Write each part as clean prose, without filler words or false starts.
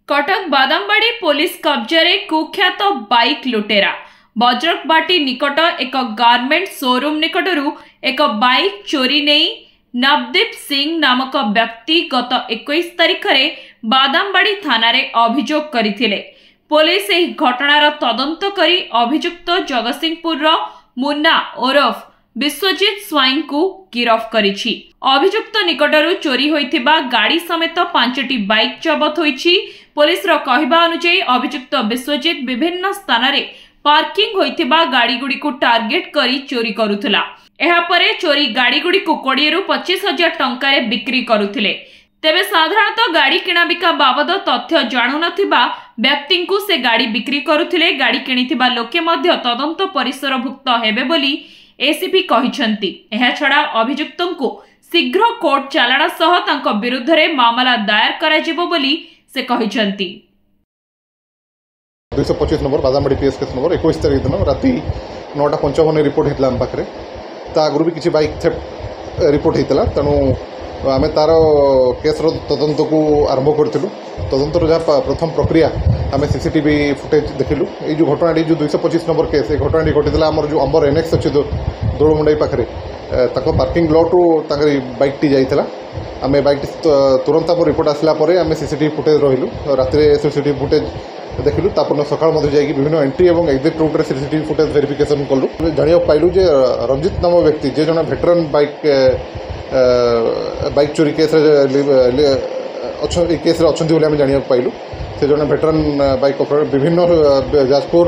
Cuttack Badambadi police कब्जे कुख्यात bike लुटेरा बज्रकबाटी निकट एक गारमेंट शोरूम निकटरू एक बाइक चोरी नहीं नवदीप सिंह नामक व्यक्ति गत 21 तारिख में बादामबाड़ी थाना रे अभियोग करथिले। पुलिस एही घटनार तदंत करी अभियुक्त जगतसिंहपुर मुन्ना ओरफ विश्वजीत स्वाईं को गिरफ करिछि। अभियुक्त निकटरू चोरी होइथिबा गाड़ी समेत 5टी बाइक जबत होइछि। पुलिस रो कहबा अनुसार अभियुक्त विश्वजीत विभिन्न स्थान रे पार्किंग होइथिबा गाड़ी गुडी को टार्गेट करी चोरी करुथला। एहा परे चोरी गाड़ी गुडी को 20 रु 25,000 टंका रे बिक्री करुथिले। तेबे साधारणतः गाड़ी किणाबिका बाबद तथ्य जाणु नथिबा व्यक्ति को से गाड़ी बिक्री करुथिले। गाड़ी किणिथिबा लोके मध्य तदंत परिसरभुक्त हेबे बोली एसीपी कहिसंती। एहा छडा अभियुक्तंको शीघ्र कोर्ट चालाण सह तांको विरुद्ध रे मामला दायर कराजिबो बोली से कहिसंती। 225 number Badambadi PS case number 21 तारिख दिन राति 9:55 रिपोर्ट होता आम पाखे आगु भी किसी बाइक थेफ्ट रिपोर्ट होता तेणु आम तार केस तदंत को आरंभ करूँ। तदंतर जहाँ प्रथम प्रक्रिया आम सीसीटीवी फुटेज देखिलु। ये जो घटना जो 225 नंबर केस ये घटना घटी आमर जो अंबर एनएक्स अच्छी दौड़मुंडाई पाखे पार्किंग लॉटू बाइक टी जाइला। आम बाइक तुरंत आम रिपोर्ट आसला आम सीसीटीवी फुटेज रहिलु। राति सीसीटीवी फुटेज देखिलु तापर सकाळ मध्ये जाई विभिन्न एंट्री और एग्जिट रूट रे सीसीटीवी फुटेज वेरिफिकेशन कलु। जानिया पाइलु जे रंजित नाम व्यक्ति जे जन वेटरन बाइक चोरी केस केस अच्छी बोली आम जानिया पाइलु। से जन वेटरन बाइक ऑपरेटर विभिन्न जाजपुर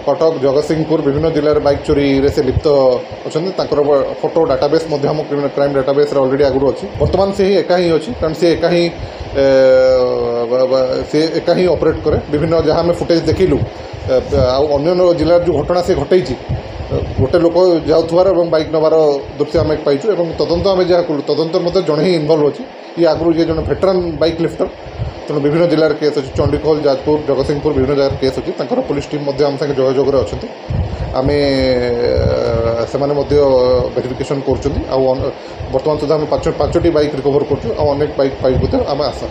कटक जगतसिंहपुर विभिन्न जिले बाइक चोरी रे से लिप्त अच्छा फोटो डाटाबेस हम क्राइम डाटाबेस ऑलरेडी आगु अच्छी। बर्तमान से ही एका ही अच्छी कारण से एका ही ऑपरेट करे। विभिन्न जहाँ आम फुटेज देखिलु अन्य जिलार जो घटना से घटई गोटे लोक जाऊर और बाइक नबार दृश्य आम पाइचु। तदंत आम जहाँ कलु तदंतर मत जड़े ही इनवल्व अच्छी। ये आगु ये जन वेटरन बाइक लिफ्टर तेणु विभिन्न जिलार केस अच्छी चंडीखोल जाजपुर जगतसिंहपुर विभिन्न जगह केस अच्छी। पुलिस टीम आम संगे जोगाजोग अच्छा आम से वेरिफिकेशन कर बर्तमान सुधा आम 5टी बाइक रिकवर कर बाइक पाइबू आम आशा।